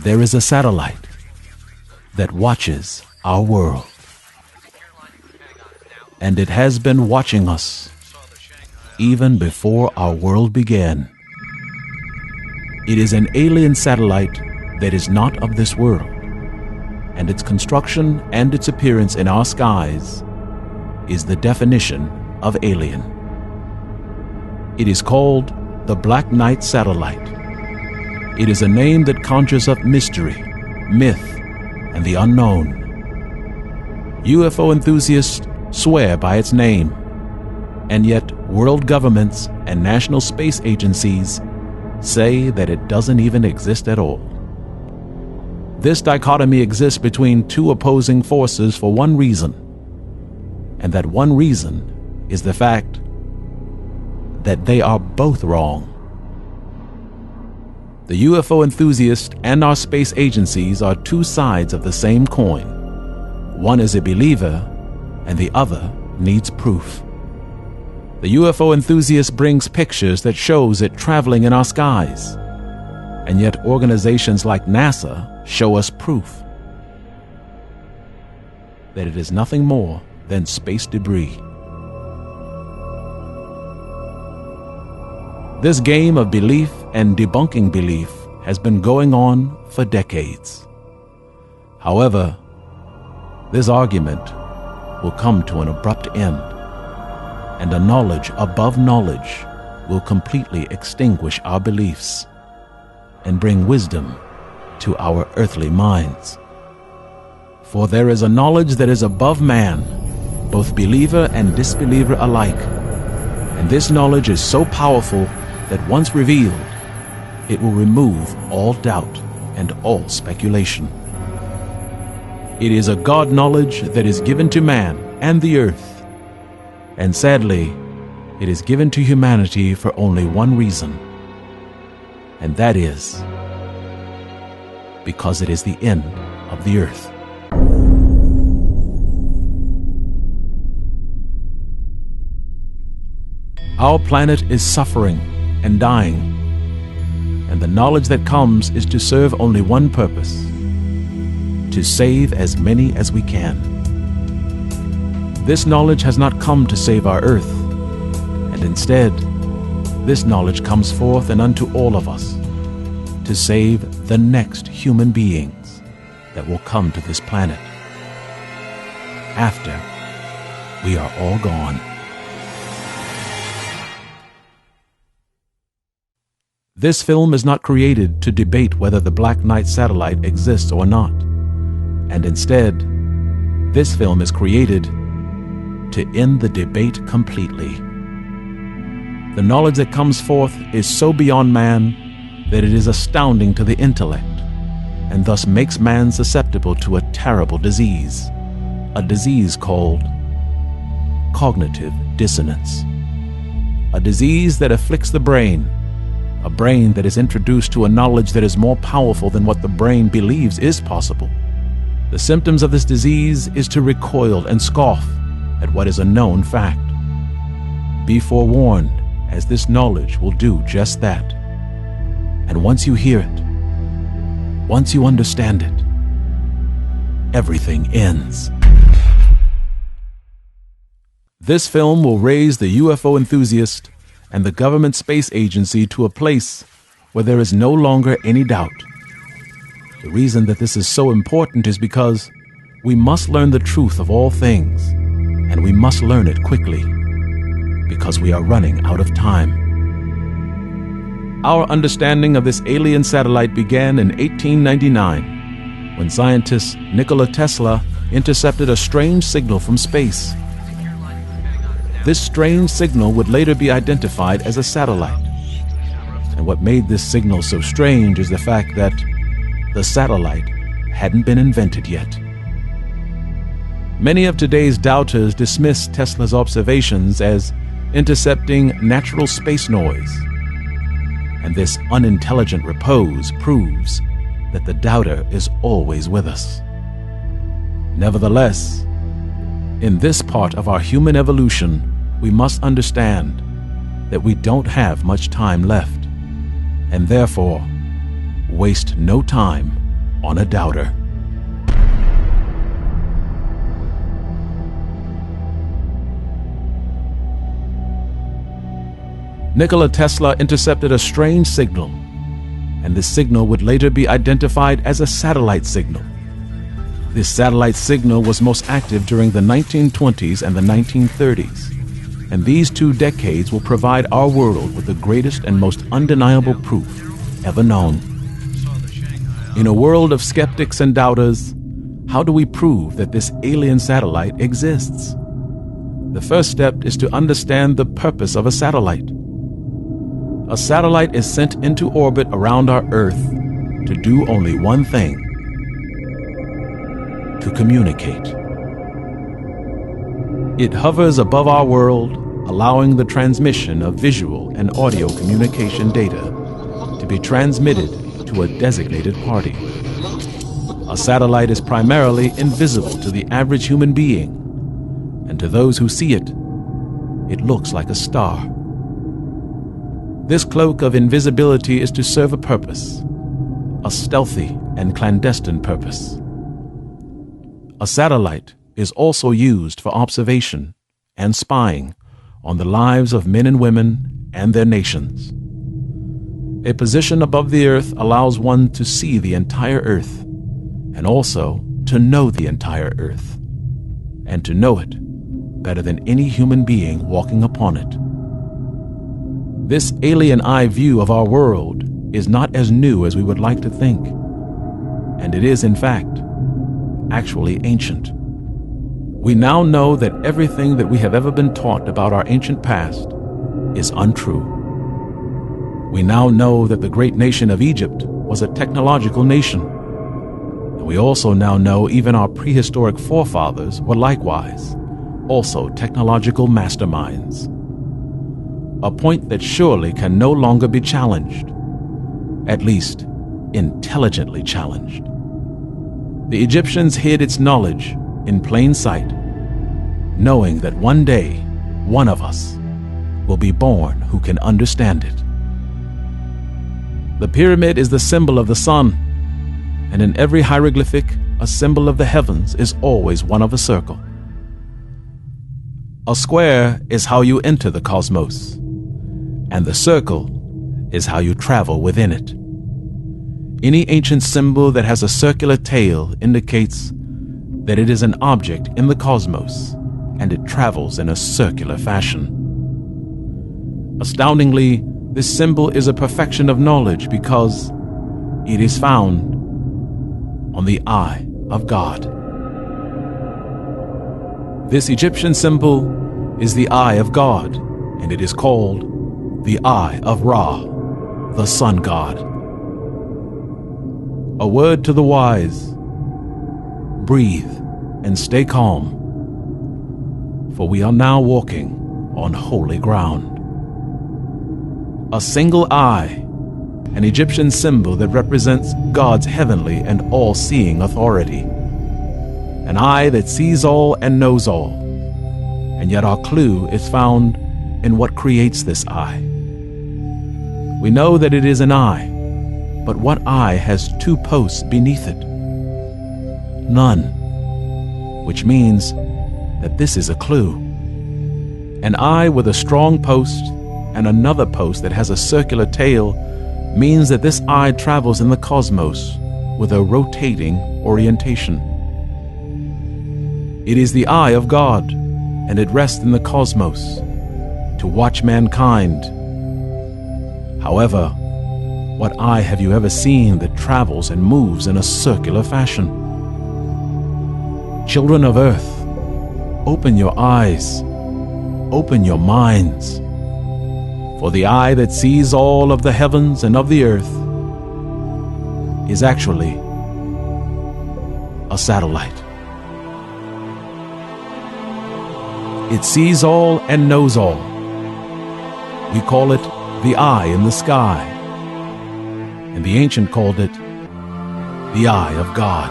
there is a satellite that watches our world. And it has been watching us even before our world began. It is an alien satellite that is not of this world, and its construction and its appearance in our skies is the definition of alien. It is called the Black Knight Satellite. It is a name that conjures up mystery, myth, and the unknown. UFO enthusiasts swear by its name, and yet world governments and national space agencies say that it doesn't even exist at all. This dichotomy exists between two opposing forces for one reason, and that one reason is the fact that they are both wrong. The UFO enthusiast and our space agencies are two sides of the same coin. One is a believer, and the other needs proof. The UFO enthusiast brings pictures that shows it traveling in our skies, and yet organizations like NASA show us proof that it is nothing more than space debris. This game of belief and debunking belief has been going on for decades. However, this argument will come to an abrupt end, and a knowledge above knowledge will completely extinguish our beliefs and bring wisdom to our earthly minds. For there is a knowledge that is above man, both believer and disbeliever alike, and this knowledge is so powerful that once revealed, it will remove all doubt and all speculation. It is a God knowledge that is given to man and the earth, and sadly, it is given to humanity for only one reason, and that is because it is the end of the earth. Our planet is suffering and dying, and the knowledge that comes is to serve only one purpose: to save as many as we can. This knowledge has not come to save our earth, and instead, this knowledge comes forth and unto all of us to save the next human beings that will come to this planet after we are all gone. This film is not created to debate whether the Black Knight satellite exists or not, and instead, this film is created to end the debate completely. The knowledge that comes forth is so beyond man that it is astounding to the intellect, and thus makes man susceptible to a terrible disease, a disease called cognitive dissonance, a disease that afflicts the brain, a brain that is introduced to a knowledge that is more powerful than what the brain believes is possible. The symptoms of this disease is to recoil and scoff at what is a known fact. Be forewarned, as this knowledge will do just that. And once you hear it, once you understand it, everything ends. This film will raise the UFO enthusiast and the government space agency to a place where there is no longer any doubt. The reason that this is so important is because we must learn the truth of all things, and we must learn it quickly, because we are running out of time. Our understanding of this alien satellite began in 1899, when scientist Nikola Tesla intercepted a strange signal from space. This strange signal would later be identified as a satellite. And what made this signal so strange is the fact that the satellite hadn't been invented yet. Many of today's doubters dismiss Tesla's observations as intercepting natural space noise. And this unintelligent repose proves that the doubter is always with us. Nevertheless, in this part of our human evolution, we must understand that we don't have much time left, and therefore waste no time on a doubter. Nikola Tesla intercepted a strange signal, and this signal would later be identified as a satellite signal. This satellite signal was most active during the 1920s and the 1930s, and these 2 decades will provide our world with the greatest and most undeniable proof ever known. In a world of skeptics and doubters, how do we prove that this alien satellite exists? The first step is to understand the purpose of a satellite. A satellite is sent into orbit around our Earth to do only one thing: to communicate. It hovers above our world, allowing the transmission of visual and audio communication data to be transmitted to a designated party. A satellite is primarily invisible to the average human being, and to those who see it, it looks like a star. This cloak of invisibility is to serve a purpose, a stealthy and clandestine purpose. A satellite is also used for observation and spying on the lives of men and women and their nations. A position above the earth allows one to see the entire earth, and also to know the entire earth, and to know it better than any human being walking upon it. This alien eye view of our world is not as new as we would like to think, and it is, in fact, actually ancient. We now know that everything that we have ever been taught about our ancient past is untrue. We now know that the great nation of Egypt was a technological nation, and we also now know even our prehistoric forefathers were likewise also technological masterminds. A point that surely can no longer be challenged, at least intelligently challenged. The Egyptians hid its knowledge in plain sight, knowing that one day one of us will be born who can understand it. The pyramid is the symbol of the sun, and in every hieroglyphic, a symbol of the heavens is always one of a circle. A square is how you enter the cosmos, and the circle is how you travel within it. Any ancient symbol that has a circular tail indicates that it is an object in the cosmos, and it travels in a circular fashion. Astoundingly, this symbol is a perfection of knowledge because it is found on the eye of God. This Egyptian symbol is the eye of God, and it is called the Eye of Ra, the sun god. A word to the wise: breathe and stay calm, for we are now walking on holy ground. A single eye, an Egyptian symbol that represents God's heavenly and all-seeing authority. An eye that sees all and knows all, and yet our clue is found in what creates this eye. We know that it is an eye, but what eye has 2 posts beneath it? None, which means that this is a clue. An eye with a strong post and another post that has a circular tail means that this eye travels in the cosmos with a rotating orientation. It is the eye of God, and it rests in the cosmos to watch mankind. However, what eye have you ever seen that travels and moves in a circular fashion? Children of earth, open your eyes, open your minds, for the eye that sees all of the heavens and of the earth is actually a satellite. It sees all and knows all. We call it the eye in the sky, and the ancient called it the eye of God.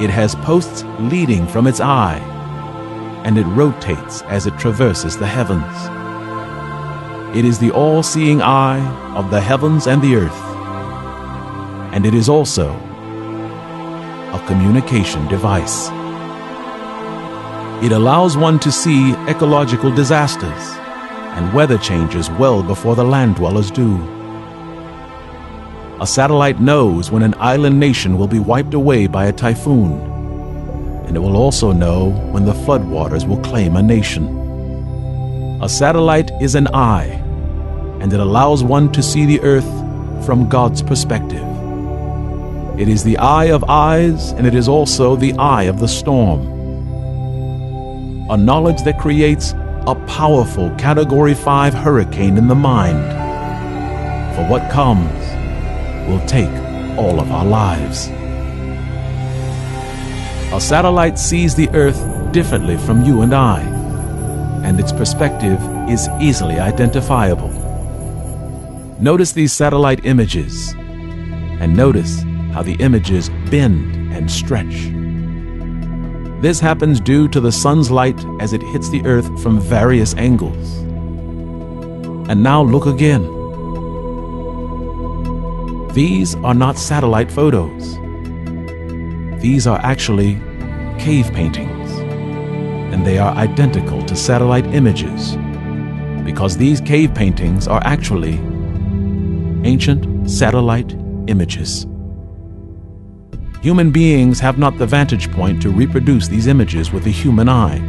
It has posts leading from its eye, and it rotates as it traverses the heavens. It is the all-seeing eye of the heavens and the earth. and it is also a communication device. It allows one to see ecological disasters and weather changes well before the land dwellers do. A satellite knows when an island nation will be wiped away by a typhoon, and it will also know when the floodwaters will claim a nation. A satellite is an eye, and it allows one to see the earth from God's perspective. It is the eye of eyes, and it is also the eye of the storm. A knowledge that creates a powerful Category 5 hurricane in the mind. For what comes will take all of our lives. A satellite sees the earth differently from you and I, and its perspective is easily identifiable. Notice these satellite images, and notice how the images bend and stretch. This happens due to the sun's light as it hits the earth from various angles. And now look again. These are not satellite photos. These are actually cave paintings, and they are identical to satellite images because these cave paintings are actually ancient satellite images. Human beings have not the vantage point to reproduce these images with the human eye.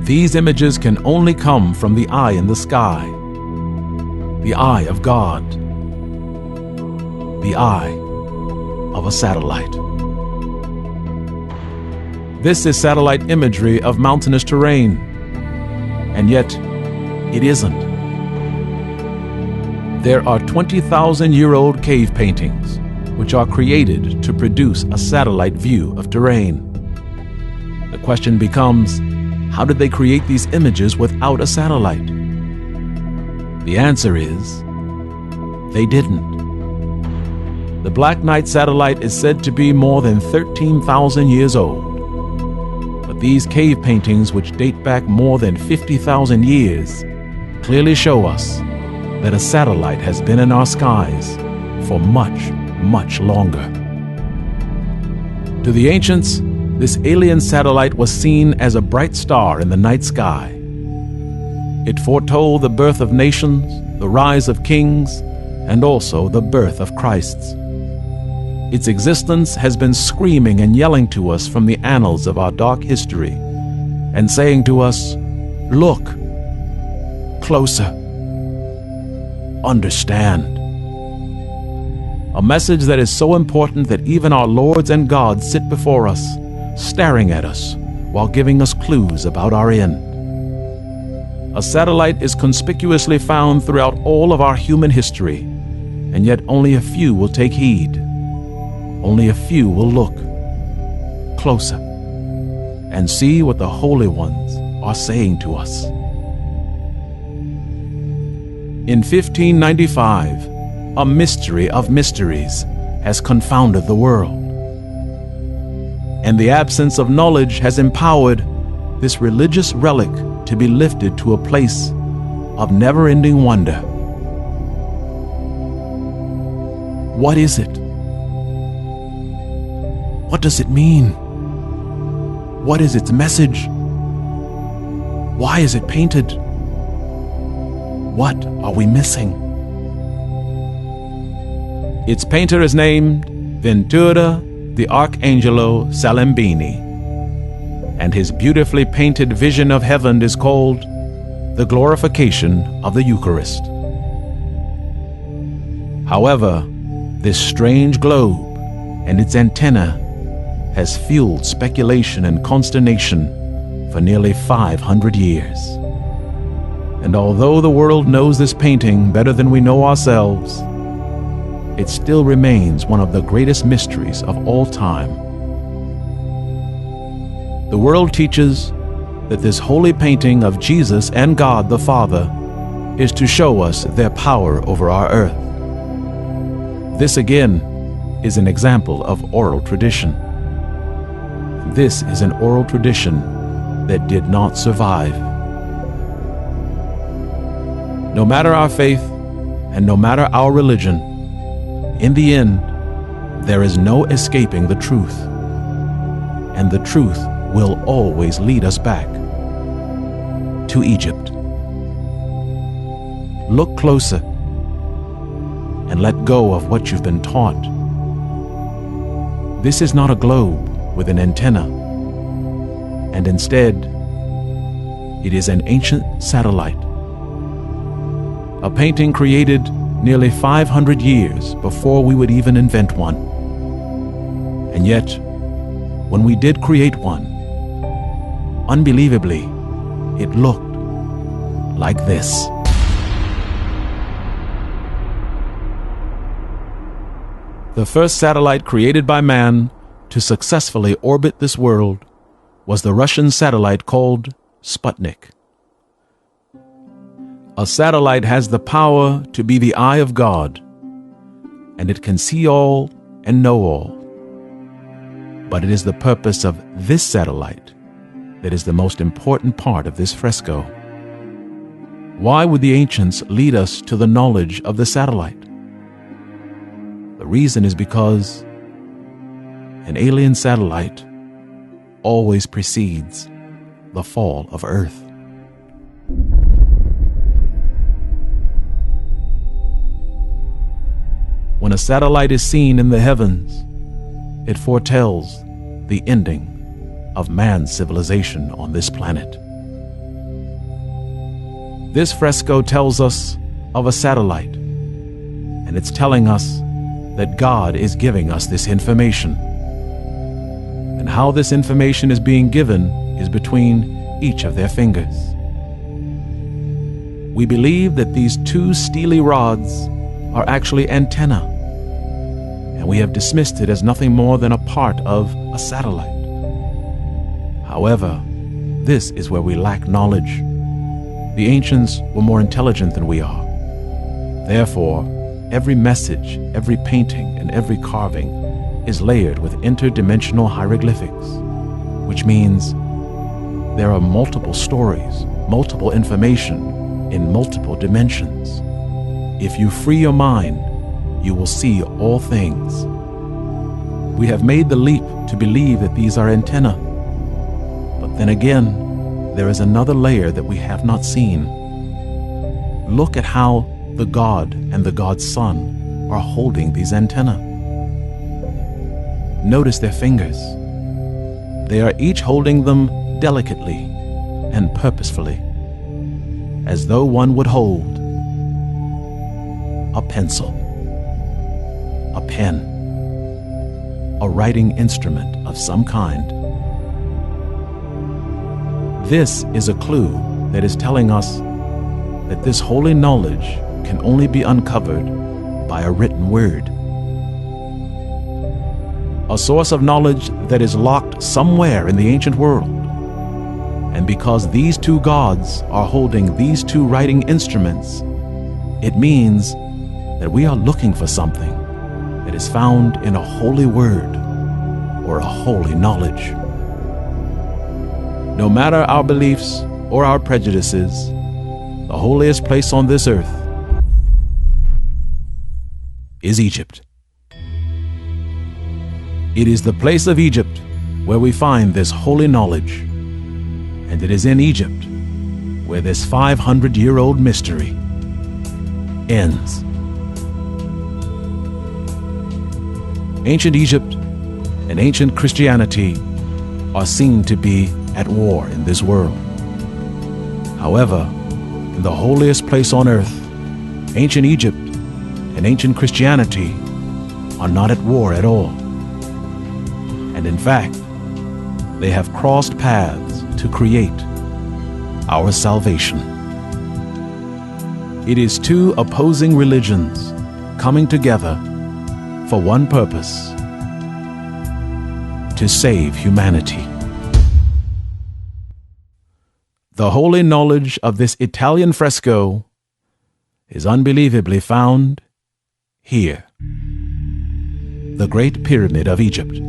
These images can only come from the eye in the sky, the eye of God, the eye of a satellite. This is satellite imagery of mountainous terrain, and yet it isn't. There are 20,000-year-old cave paintings which are created to produce a satellite view of terrain. The question becomes, how did they create these images without a satellite? The answer is, they didn't. The Black Knight satellite is said to be more than 13,000 years old. But these cave paintings, which date back more than 50,000 years, clearly show us that a satellite has been in our skies for much longer. To the ancients, this alien satellite was seen as a bright star in the night sky. It foretold the birth of nations, the rise of kings, and also the birth of Christs. Its existence has been screaming and yelling to us from the annals of our dark history, and saying to us, look, closer, understand. A message that is so important that even our lords and gods sit before us, staring at us while giving us clues about our end. A satellite is conspicuously found throughout all of our human history, and yet only a few will take heed. Only a few will look closer and see what the holy ones are saying to us. In 1595, a mystery of mysteries has confounded the world, and the absence of knowledge has empowered this religious relic to be lifted to a place of never-ending wonder. What is it? What does it mean? What is its message? Why is it painted? What are we missing? Its painter is named Ventura the Arcangelo Salimbeni, and his beautifully painted vision of heaven is called the Glorification of the Eucharist. However, this strange globe and its antenna has fueled speculation and consternation for nearly 500 years. And although the world knows this painting better than we know ourselves, it still remains one of the greatest mysteries of all time. The world teaches that this holy painting of Jesus and God the Father is to show us their power over our earth. This again is an example of oral tradition. This is an oral tradition that did not survive. No matter our faith and no matter our religion, in the end, There is no escaping the truth, and the truth will always lead us back to Egypt. Look closer and let go of what you've been taught. This is not a globe with an antenna, and instead, it is an ancient satellite. A painting created nearly 500 years before we would even invent one. And yet, when we did create one, unbelievably, it looked like this. The first satellite created by man to successfully orbit this world was the Russian satellite called Sputnik. A satellite has the power to be the eye of God, and it can see all and know all. But it is the purpose of this satellite that is the most important part of this fresco. Why would the ancients lead us to the knowledge of the satellite? The reason is because an alien satellite always precedes the fall of Earth. When a satellite is seen in the heavens, it foretells the ending of man's civilization on this planet. This fresco tells us of a satellite, and it's telling us that God is giving us this information. And how this information is being given is between each of their fingers. We believe that these two steely rods are actually antennae, and we have dismissed it as nothing more than a part of a satellite. However, this is where we lack knowledge. The ancients were more intelligent than we are. Therefore, every message, every painting, and every carving is layered with interdimensional hieroglyphics, which means there are multiple stories, multiple information in multiple dimensions. If you free your mind, you will see all things. We have made the leap to believe that these are antennae. But then again, there is another layer that we have not seen. Look at how the God and the God's Son are holding these antennae. Notice their fingers. They are each holding them delicately and purposefully, as though one would hold a pencil, a pen, a writing instrument of some kind. This is a clue that is telling us that this holy knowledge can only be uncovered by a written word. A source of knowledge that is locked somewhere in the ancient world. And because these two gods are holding these two writing instruments, it means that we are looking for something that is found in a holy word or a holy knowledge. No matter our beliefs or our prejudices, the holiest place on this earth is Egypt. It is the place of Egypt where we find this holy knowledge, and it is in Egypt where this 500-year-old mystery ends. Ancient Egypt and ancient Christianity are seen to be at war in this world. However, in the holiest place on earth, ancient Egypt and ancient Christianity are not at war at all. And in fact, they have crossed paths to create our salvation. It is two opposing religions coming together for one purpose: to save humanity. The holy knowledge of this Italian fresco is unbelievably found here, the Great Pyramid of Egypt.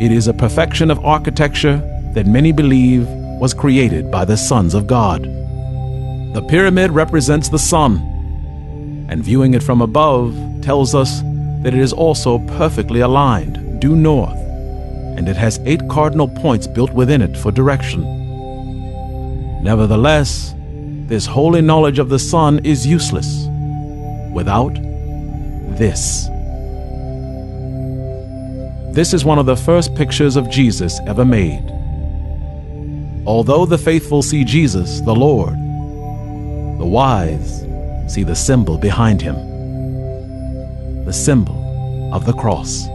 It is a perfection of architecture that many believe was created by the sons of God. The pyramid represents the sun, and viewing it from above tells us that it is also perfectly aligned, due north, and it has 8 cardinal points built within it for direction. Nevertheless, this holy knowledge of the sun is useless without this. This is one of the first pictures of Jesus ever made. Although the faithful see Jesus, the Lord, the wise see the symbol behind him, the symbol of the cross.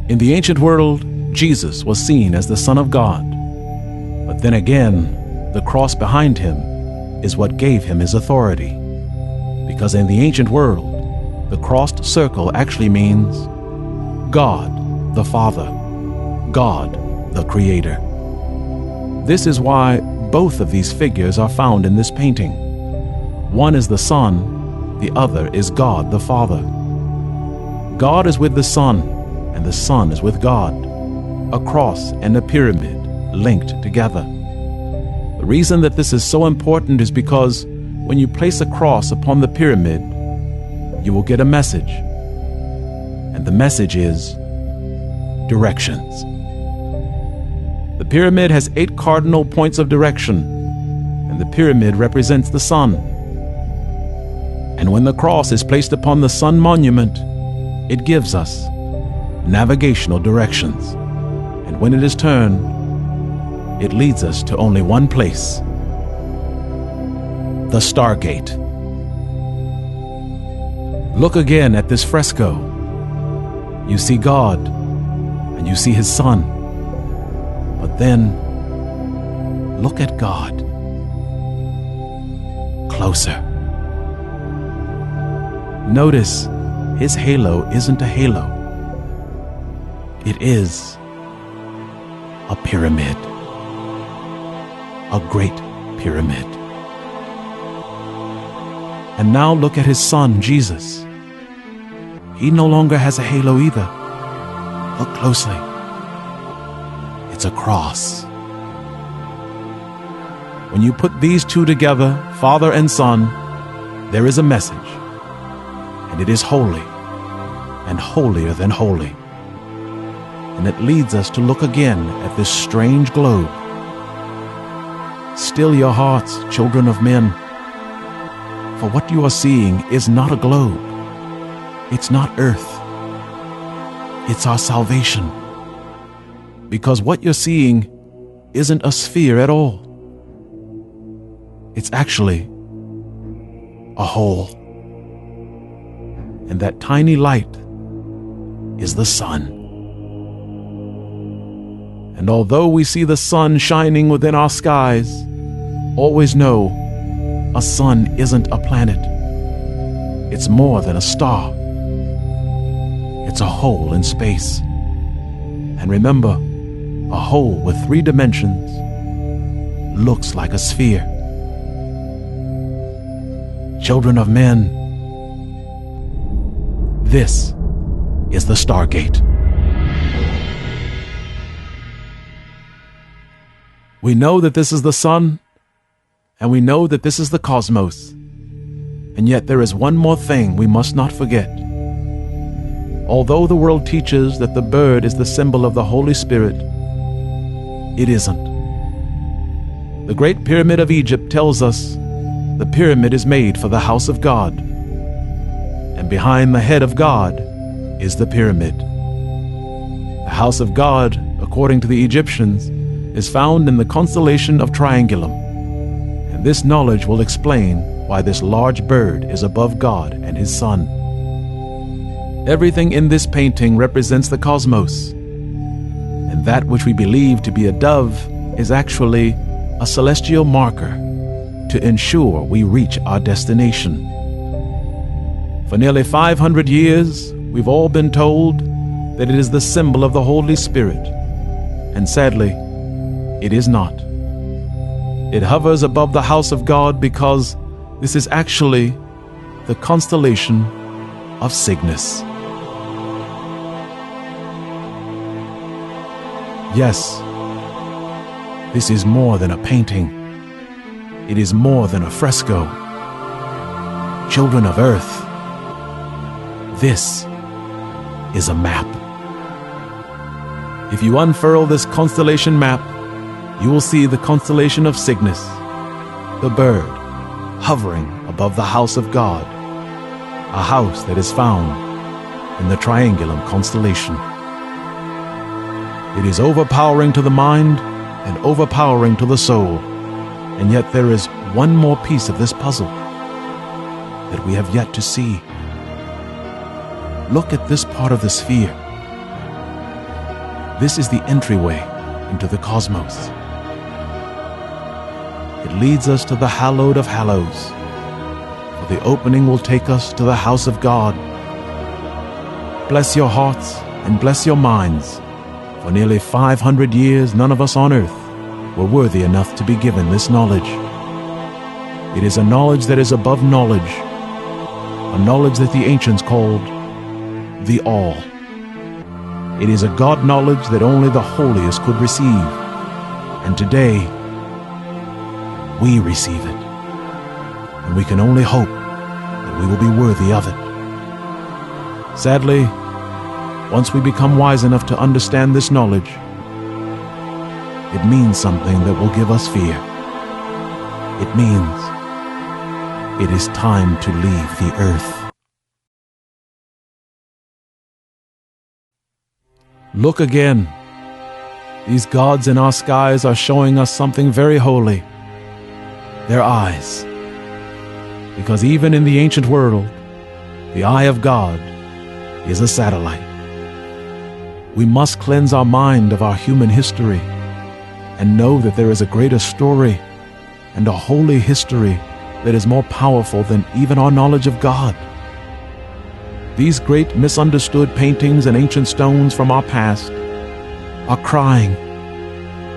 In the ancient world, Jesus was seen as the Son of God, but then again, the cross behind him is what gave him his authority, because in the ancient world, the crossed circle actually means God the Father, God the Creator. This is why both of these figures are found in this painting. One is the Son, the other is God the Father. God is with the Son, and the Son is with God. A cross and a pyramid linked together. The reason that this is so important is because when you place a cross upon the pyramid, you will get a message. And the message is directions. The pyramid has 8 cardinal points of direction, and the pyramid represents the sun. And when the cross is placed upon the sun monument, it gives us navigational directions. And when it is turned, it leads us to only one place: the Stargate. Look again at this fresco. You see God, and you see his Son. But then, look at God closer. Notice his halo isn't a halo. It is a pyramid. A great pyramid. And now look at his Son, Jesus. He no longer has a halo either. Look closely. It's a cross. When you put these two together, Father and Son, there is a message. And it is holy, and holier than holy. And it leads us to look again at this strange globe. Still your hearts, children of men, for what you are seeing is not a globe. It's not earth. It's our salvation. Because what you're seeing isn't a sphere at all. It's actually a hole. And that tiny light is the sun. And although we see the sun shining within our skies, always know a sun isn't a planet. It's more than a star. It's a hole in space. And remember, a hole with 3 dimensions looks like a sphere. Children of men, this is the Stargate. We know that this is the sun, and we know that this is the cosmos. And yet there is one more thing we must not forget. Although the world teaches that the bird is the symbol of the Holy Spirit, it isn't. The Great Pyramid of Egypt tells us the pyramid is made for the house of God. And behind the head of God is the pyramid. The house of God, according to the Egyptians, is found in the constellation of Triangulum. And this knowledge will explain why this large bird is above God and his Son. Everything in this painting represents the cosmos. And that which we believe to be a dove is actually a celestial marker to ensure we reach our destination. For nearly 500 years, we've all been told that it is the symbol of the Holy Spirit. And sadly, it is not. It hovers above the house of God because this is actually the constellation of Cygnus. Yes, this is more than a painting. It is more than a fresco. Children of earth, This is a map. If you unfurl this constellation map, you will see the constellation of Cygnus, the bird hovering above the house of God, a house that is found in the Triangulum constellation. It is overpowering to the mind and overpowering to the soul, and yet there is one more piece of this puzzle that we have yet to see. Look at this part of the sphere. This is the entryway into the cosmos. It leads us to the hallowed of hallows, for the opening will take us to the house of God. Bless your hearts and bless your minds. For nearly 500 years, none of us on earth were worthy enough to be given this knowledge. It is a knowledge that is above knowledge, a knowledge that the ancients called the All. It is a God knowledge that only the holiest could receive, and today we receive it, and we can only hope that we will be worthy of it. Sadly, once we become wise enough to understand this knowledge, it means something that will give us fear. It means it is time to leave the earth. Look again. These gods in our skies are showing us something very holy. Their eyes. Because even in the ancient world, the eye of God is a satellite. We must cleanse our mind of our human history and know that there is a greater story and a holy history that is more powerful than even our knowledge of God. These great misunderstood paintings and ancient stones from our past are crying,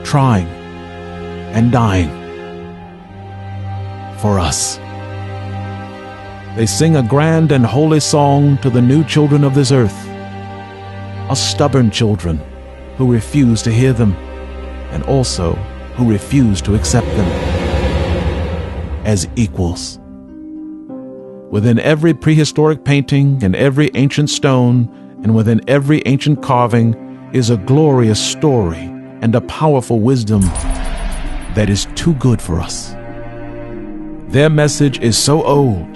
trying, and dying for us. They sing a grand and holy song to the new children of this earth, a stubborn children who refuse to hear them, and also who refuse to accept them as equals. Within every prehistoric painting and every ancient stone and within every ancient carving is a glorious story and a powerful wisdom that is too good for us. Their message is so old,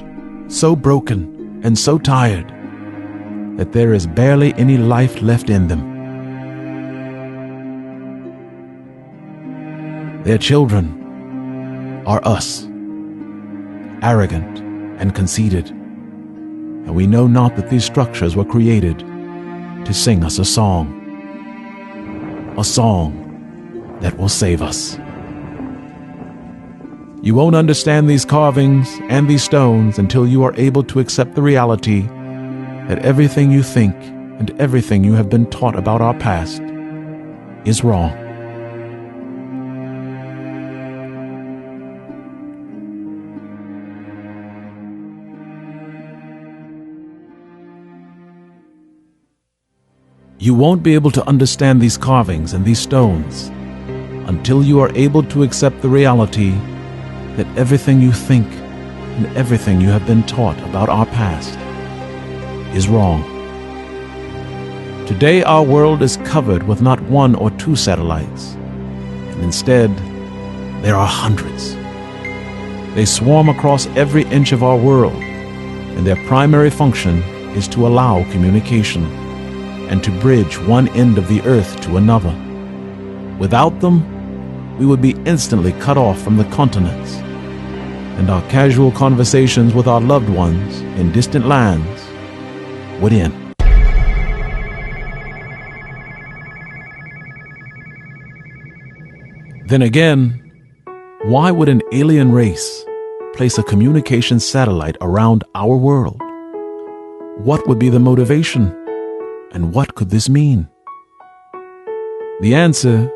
so broken, and so tired that there is barely any life left in them. Their children are us, arrogant and conceited, and we know not that these structures were created to sing us a song that will save us. You won't understand these carvings and these stones until you are able to accept the reality that everything you think and everything you have been taught about our past is wrong. You won't be able to understand these carvings and these stones until you are able to accept the reality that everything you think and everything you have been taught about our past is wrong. Today our world is covered with not one or two satellites, and instead there are hundreds. They swarm across every inch of our world, and their primary function is to allow communication and to bridge one end of the earth to another. Without them, we would be instantly cut off from the continents, and our casual conversations with our loved ones in distant lands would end. Then again, why would an alien race place a communication satellite around our world? What would be the motivation? And what could this mean? The answer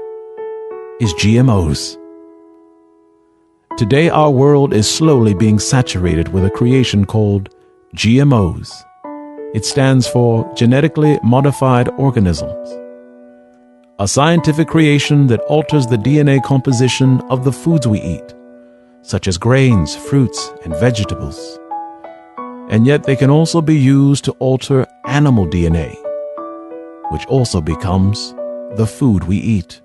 is GMOs. Today our world is slowly being saturated with a creation called GMOs. It stands for Genetically Modified Organisms. A scientific creation that alters the DNA composition of the foods we eat, such as grains, fruits, and vegetables. And yet they can also be used to alter animal DNA, which also becomes the food we eat.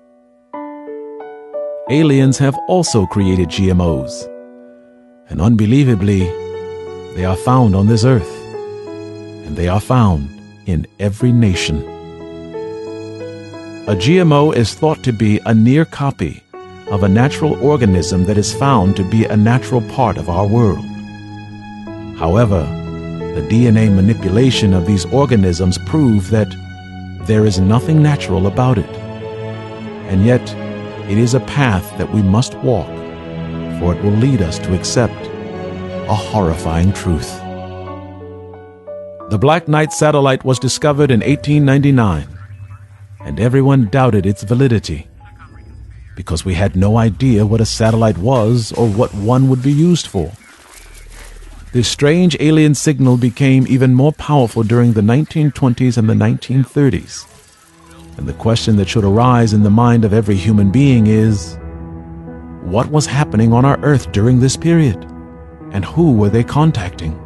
Aliens have also created GMOs, and unbelievably, they are found on this earth, and they are found in every nation. A GMO is thought to be a near copy of a natural organism that is found to be a natural part of our world. However, the DNA manipulation of these organisms prove that there is nothing natural about it. And yet, it is a path that we must walk, for it will lead us to accept a horrifying truth. The Black Knight satellite was discovered in 1899, and everyone doubted its validity, because we had no idea what a satellite was or what one would be used for. This strange alien signal became even more powerful during the 1920s and the 1930s. And the question that should arise in the mind of every human being is, what was happening on our Earth during this period? And who were they contacting?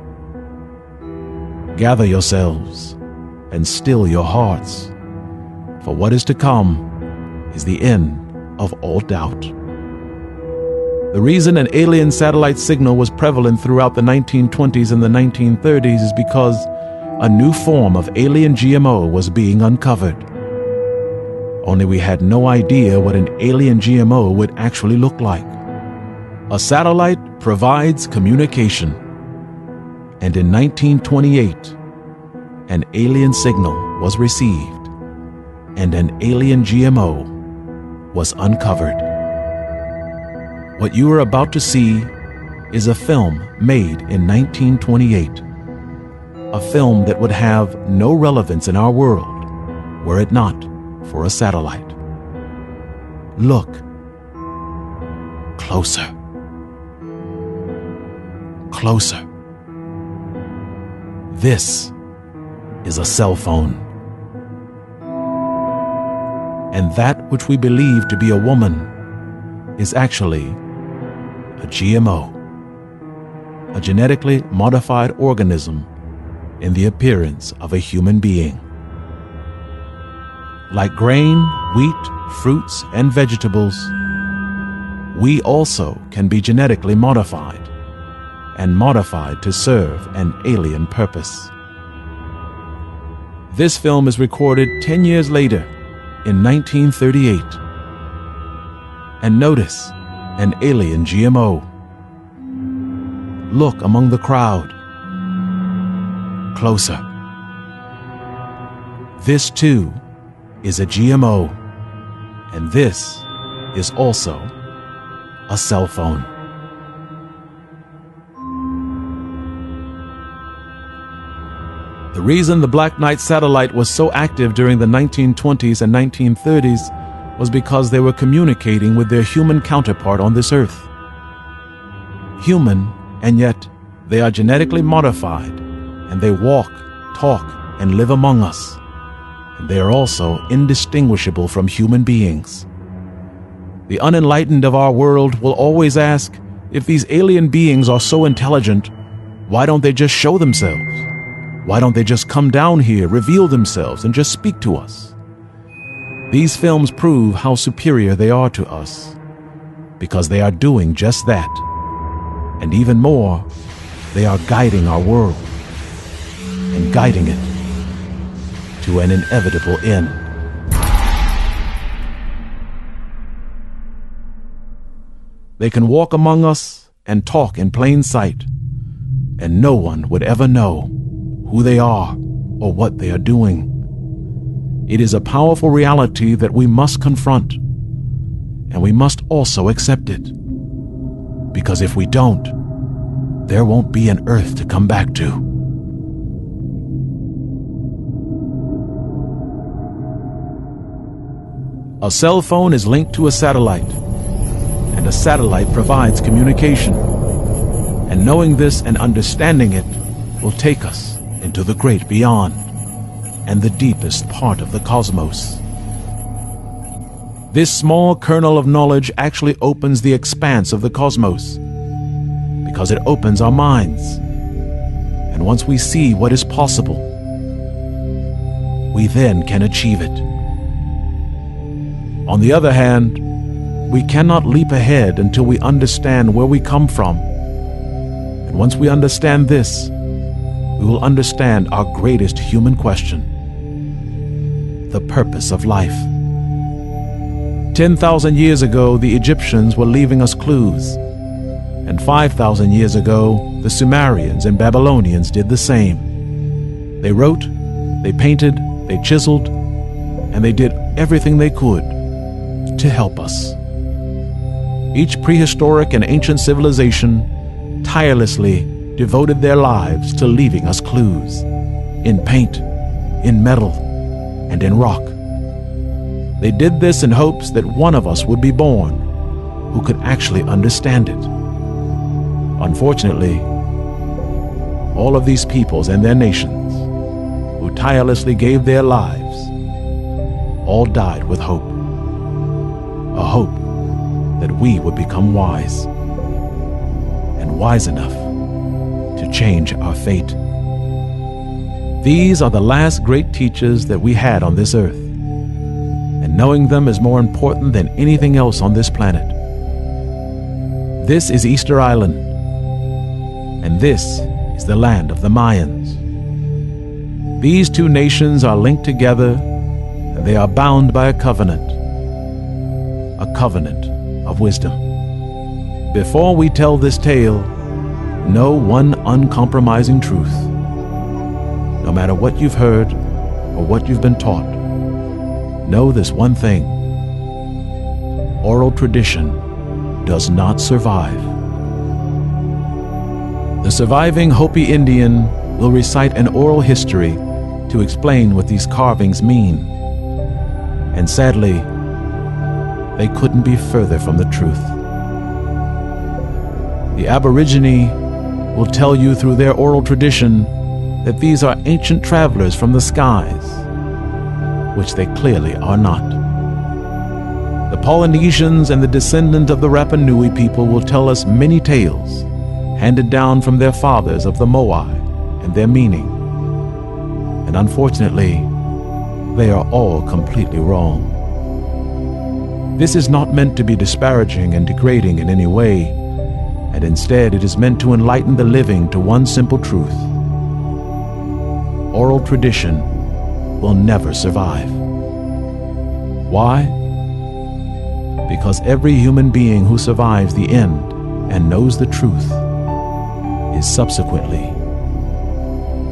Gather yourselves and still your hearts, for what is to come is the end of all doubt. The reason an alien satellite signal was prevalent throughout the 1920s and the 1930s is because a new form of alien GMO was being uncovered. Only we had no idea what an alien GMO would actually look like. A satellite provides communication, and in 1928, an alien signal was received, and an alien GMO was uncovered. What you are about to see is a film made in 1928, a film that would have no relevance in our world were it not for a satellite. Look closer. Closer. This is a cell phone. And that which we believe to be a woman is actually a GMO, a genetically modified organism in the appearance of a human being. Like grain, wheat, fruits, and vegetables, we also can be genetically modified and modified to serve an alien purpose. This film is recorded 10 years later in 1938. And notice an alien GMO. Look among the crowd. Closer. This too is a GMO, and this is also a cell phone. The reason the Black Knight satellite was so active during the 1920s and 1930s was because they were communicating with their human counterpart on this earth. Human, and yet they are genetically modified, and they walk, talk, and live among us. And they are also indistinguishable from human beings. The unenlightened of our world will always ask, if these alien beings are so intelligent, why don't they just show themselves? Why don't they just come down here, reveal themselves, and just speak to us? These films prove how superior they are to us, because they are doing just that. And even more, they are guiding our world, and guiding it to an inevitable end. They can walk among us and talk in plain sight, and no one would ever know who they are or what they are doing. It is a powerful reality that we must confront, and we must also accept it. Because if we don't, there won't be an earth to come back to. A cell phone is linked to a satellite, and a satellite provides communication. And knowing this and understanding it will take us into the great beyond and the deepest part of the cosmos. This small kernel of knowledge actually opens the expanse of the cosmos, because it opens our minds, And once we see what is possible, we then can achieve it. On the other hand, we cannot leap ahead until we understand where we come from. And once we understand this, we will understand our greatest human question: the purpose of life. 10,000 years ago, the Egyptians were leaving us clues. And 5,000 years ago, the Sumerians and Babylonians did the same. They wrote, they painted, they chiseled, and they did everything they could to help us. Each prehistoric and ancient civilization tirelessly devoted their lives to leaving us clues in paint, in metal, and in rock. They did this in hopes that one of us would be born who could actually understand it. Unfortunately, all of these peoples and their nations who tirelessly gave their lives all died with hope. A hope that we would become wise, and wise enough to change our fate. These are the last great teachers that we had on this earth, and knowing them is more important than anything else on this planet. This is Easter Island, and this is the land of the Mayans. These two nations are linked together, and they are bound by a covenant of wisdom. Before we tell this tale, know one uncompromising truth. No matter what you've heard or what you've been taught, know this one thing: oral tradition does not survive. The surviving Hopi Indian will recite an oral history to explain what these carvings mean. And sadly, they couldn't be further from the truth. The Aborigine will tell you through their oral tradition that these are ancient travelers from the skies, which they clearly are not. The Polynesians and the descendant of the Rapa Nui people will tell us many tales handed down from their fathers of the Moai and their meaning. And unfortunately, they are all completely wrong. This is not meant to be disparaging and degrading in any way, and instead it is meant to enlighten the living to one simple truth: oral tradition will never survive. Why? Because every human being who survives the end and knows the truth is subsequently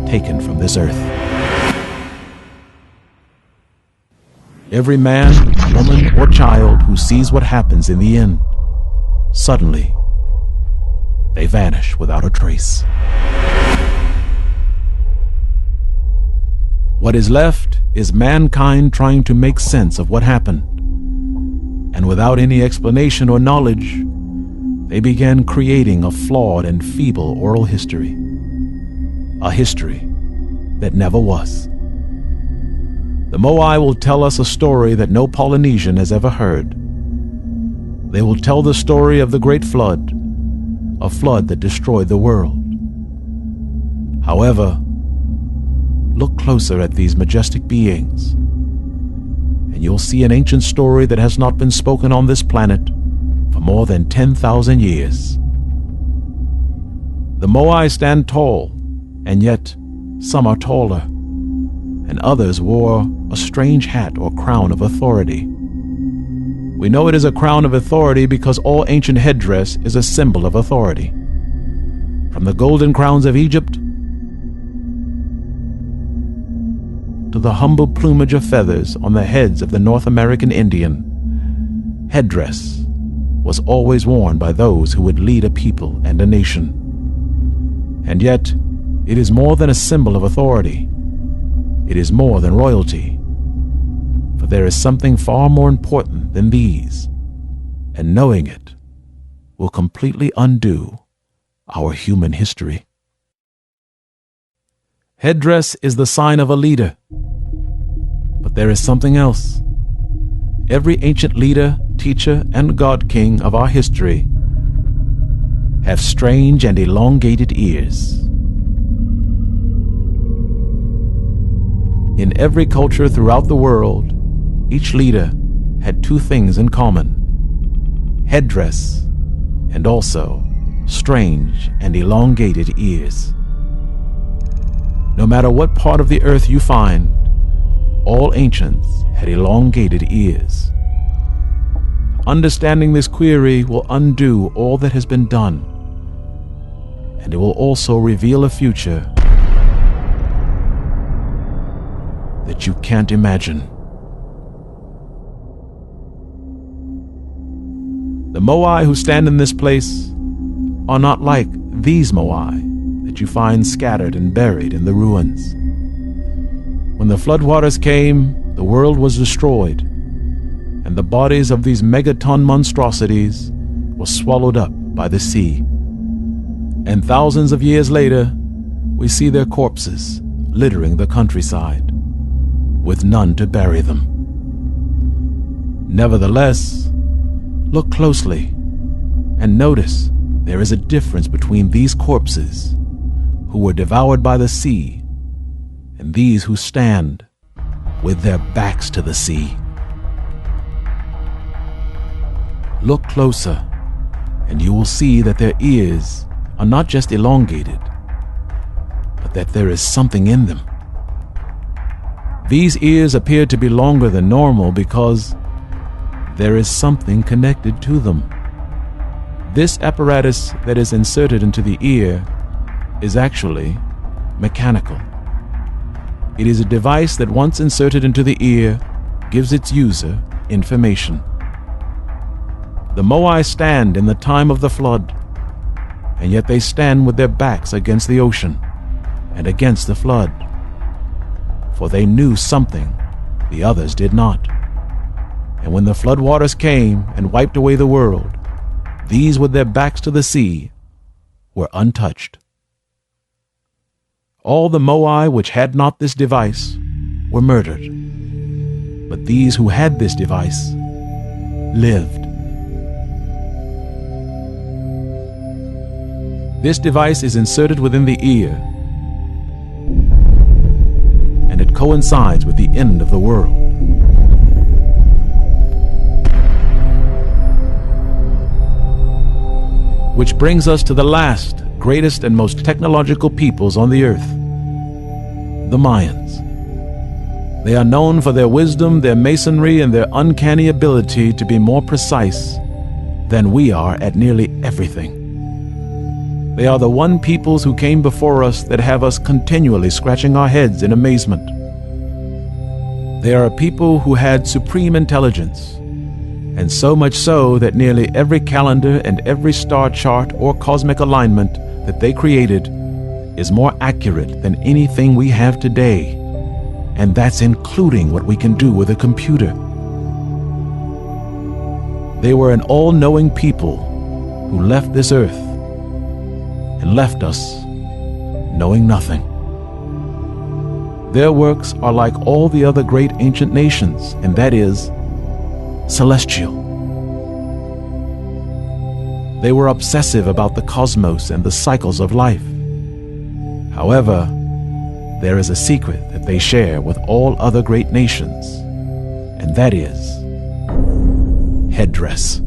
taken from this earth. Every man, woman, or child who sees what happens in the end, suddenly they vanish without a trace. What is left is mankind trying to make sense of what happened. And without any explanation or knowledge, they began creating a flawed and feeble oral history. A history that never was. The Moai will tell us a story that no Polynesian has ever heard. They will tell the story of the Great Flood, a flood that destroyed the world. However, look closer at these majestic beings, and you'll see an ancient story that has not been spoken on this planet for more than 10,000 years. The Moai stand tall, and yet some are taller, and others wore a strange hat or crown of authority. We know it is a crown of authority because all ancient headdress is a symbol of authority. From the golden crowns of Egypt to the humble plumage of feathers on the heads of the North American Indian, headdress was always worn by those who would lead a people and a nation. And yet, it is more than a symbol of authority. It is more than royalty. For there is something far more important than these, and knowing it will completely undo our human history. Headdress is the sign of a leader. But there is something else. Every ancient leader, teacher, and God King of our history have strange and elongated ears. In every culture throughout the world, each leader had two things in common: headdress and also strange and elongated ears. No matter what part of the earth you find, all ancients had elongated ears. Understanding this query will undo all that has been done, and it will also reveal a future that you can't imagine. The Moai who stand in this place are not like these Moai that you find scattered and buried in the ruins. When the floodwaters came, the world was destroyed, and the bodies of these megaton monstrosities were swallowed up by the sea. And thousands of years later, we see their corpses littering the countryside, with none to bury them. Nevertheless, look closely and notice there is a difference between these corpses who were devoured by the sea and these who stand with their backs to the sea. Look closer and you will see that their ears are not just elongated, but that there is something in them. These ears appear to be longer than normal because there is something connected to them. This apparatus that is inserted into the ear is actually mechanical. It is a device that once inserted into the ear gives its user information. The Moai stand in the time of the flood, and yet they stand with their backs against the ocean and against the flood, for they knew something the others did not. And when the floodwaters came and wiped away the world, these with their backs to the sea were untouched. All the Moai which had not this device were murdered, but these who had this device lived. This device is inserted within the ear, and it coincides with the end of the world. Which brings us to the last, greatest, and most technological peoples on the earth, the Mayans. They are known for their wisdom, their masonry, and their uncanny ability to be more precise than we are at nearly everything. They are the one peoples who came before us that have us continually scratching our heads in amazement. They are a people who had supreme intelligence, and so much so that nearly every calendar and every star chart or cosmic alignment that they created is more accurate than anything we have today, and that's including what we can do with a computer. They were an all-knowing people who left this earth and left us knowing nothing. Their works are like all the other great ancient nations, and that is celestial. They were obsessive about the cosmos and the cycles of life. However, there is a secret that they share with all other great nations, and that is headdress.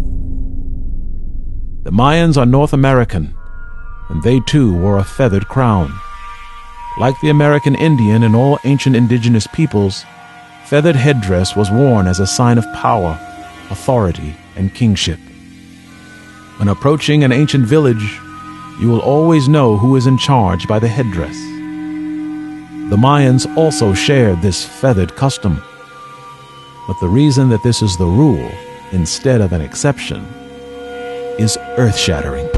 The Mayans are North American, and they too wore a feathered crown. Like the American Indian and all ancient indigenous peoples, feathered headdress was worn as a sign of power, authority, and kingship. When approaching an ancient village, you will always know who is in charge by the headdress. The Mayans also shared this feathered custom, but the reason that this is the rule instead of an exception is earth-shattering.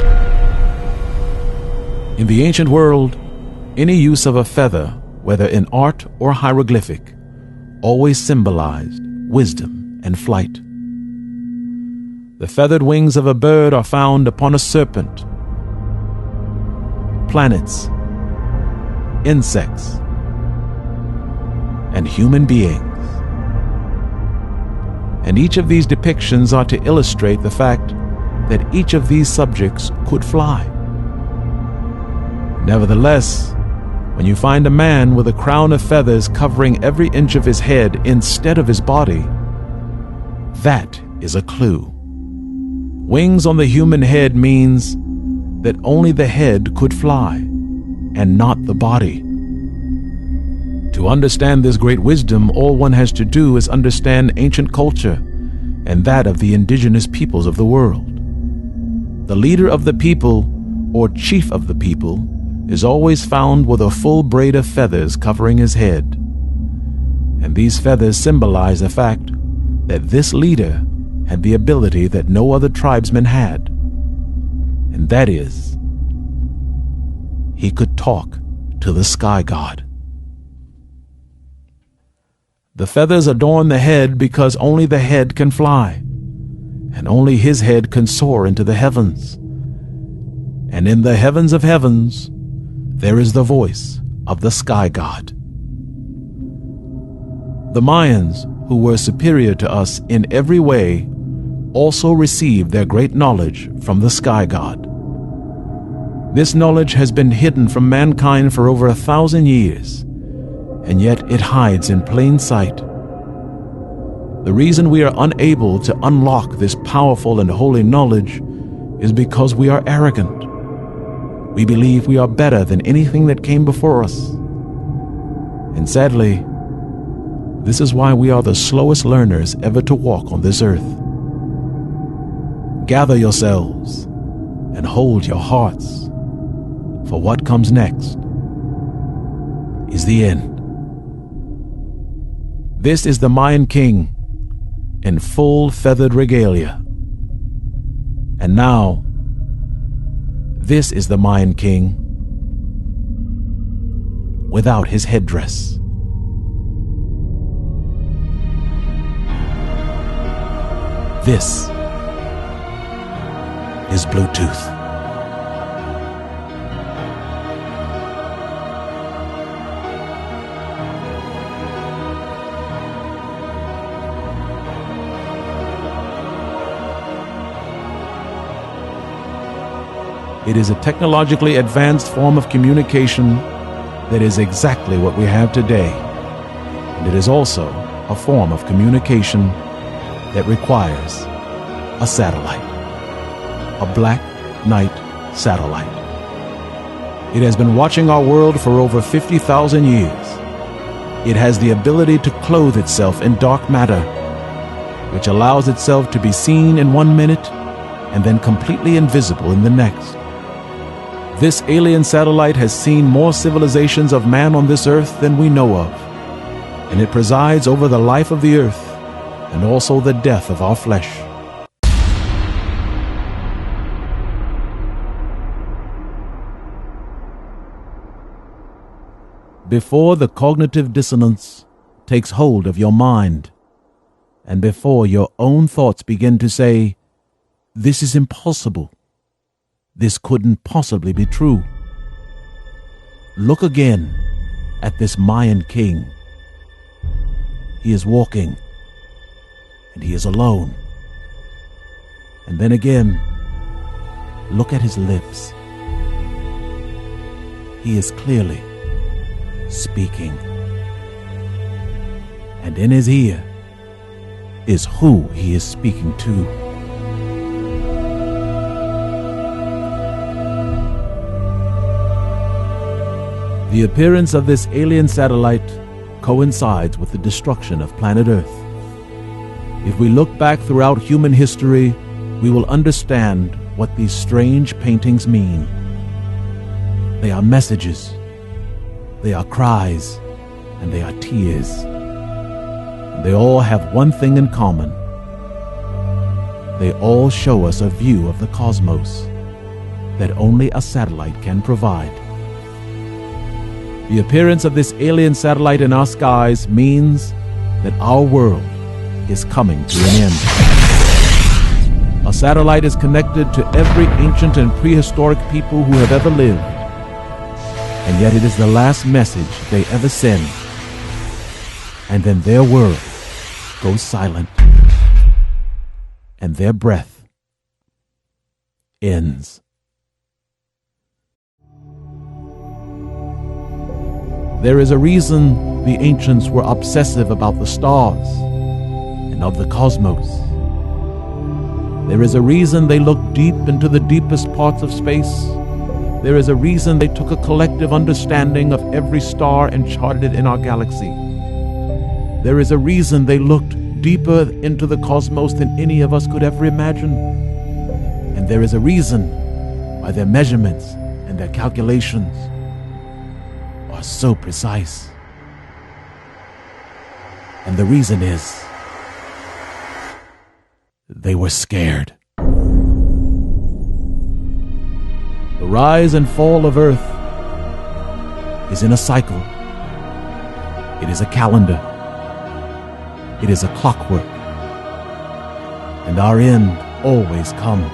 In the ancient world, any use of a feather, whether in art or hieroglyphic, always symbolized wisdom and flight. The feathered wings of a bird are found upon a serpent, planets, insects, and human beings. And each of these depictions are to illustrate the fact that each of these subjects could fly. Nevertheless, When you find a man with a crown of feathers covering every inch of his head instead of his body, that is a clue. Wings on the human head means that only the head could fly, and not the body. To understand this great wisdom, all one has to do is understand ancient culture and that of the indigenous peoples of the world. The leader of the people, or chief of the people, is always found with a full braid of feathers covering his head. And these feathers symbolize the fact that this leader had the ability that no other tribesman had. And that is, he could talk to the sky god. The feathers adorn the head because only the head can fly, and only his head can soar into the heavens. And in the heavens of heavens, there is the voice of the sky god. The Mayans, who were superior to us in every way, also received their great knowledge from the sky god. This knowledge has been hidden from mankind for over 1,000 years, and yet it hides in plain sight. The reason we are unable to unlock this powerful and holy knowledge is because we are arrogant. We believe we are better than anything that came before us. And sadly, this is why we are the slowest learners ever to walk on this earth. Gather yourselves and hold your hearts, for what comes next is the end. This is the Mayan king in full feathered regalia. And now, this is the Mayan king without his headdress. This is Bluetooth. It is a technologically advanced form of communication that is exactly what we have today. And it is also a form of communication that requires a satellite, a black night satellite. It has been watching our world for over 50,000 years. It has the ability to clothe itself in dark matter, which allows itself to be seen in 1 minute and then completely invisible in the next. This alien satellite has seen more civilizations of man on this earth than we know of, and it presides over the life of the earth and also the death of our flesh. Before the cognitive dissonance takes hold of your mind, and before your own thoughts begin to say, "This is impossible. This couldn't possibly be true," look again at this Mayan king. He is walking, and he is alone. And then again, look at his lips. He is clearly speaking. And in his ear is who he is speaking to. The appearance of this alien satellite coincides with the destruction of planet Earth. If we look back throughout human history, we will understand what these strange paintings mean. They are messages, they are cries, and they are tears. And they all have one thing in common. They all show us a view of the cosmos that only a satellite can provide. The appearance of this alien satellite in our skies means that our world is coming to an end. A satellite is connected to every ancient and prehistoric people who have ever lived, and yet it is the last message they ever send. And then their world goes silent, and their breath ends. There is a reason the ancients were obsessive about the stars and of the cosmos. There is a reason they looked deep into the deepest parts of space. There is a reason they took a collective understanding of every star and charted it in our galaxy. There is a reason they looked deeper into the cosmos than any of us could ever imagine. And there is a reason why their measurements and their calculations are so precise. And the reason is they were scared. The rise and fall of Earth is in a cycle. It is a calendar. It is a clockwork. And our end always comes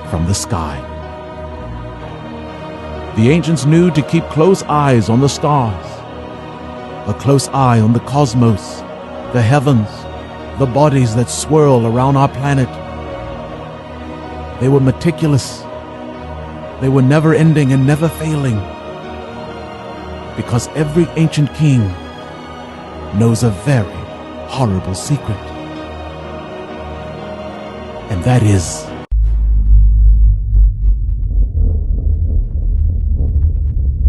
from the sky. The ancients knew to keep close eyes on the stars, a close eye on the cosmos, the heavens, the bodies that swirl around our planet. They were meticulous. They were never ending and never failing, because every ancient king knows a very horrible secret. And that is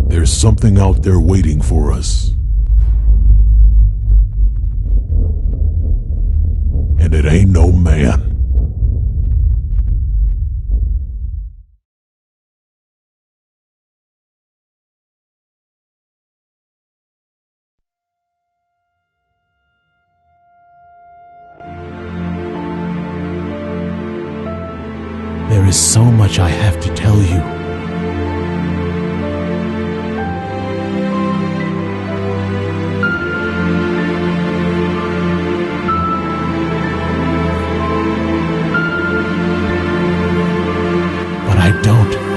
there's something out there waiting for us. And it ain't no man. there is so much I have to tell you. But I don't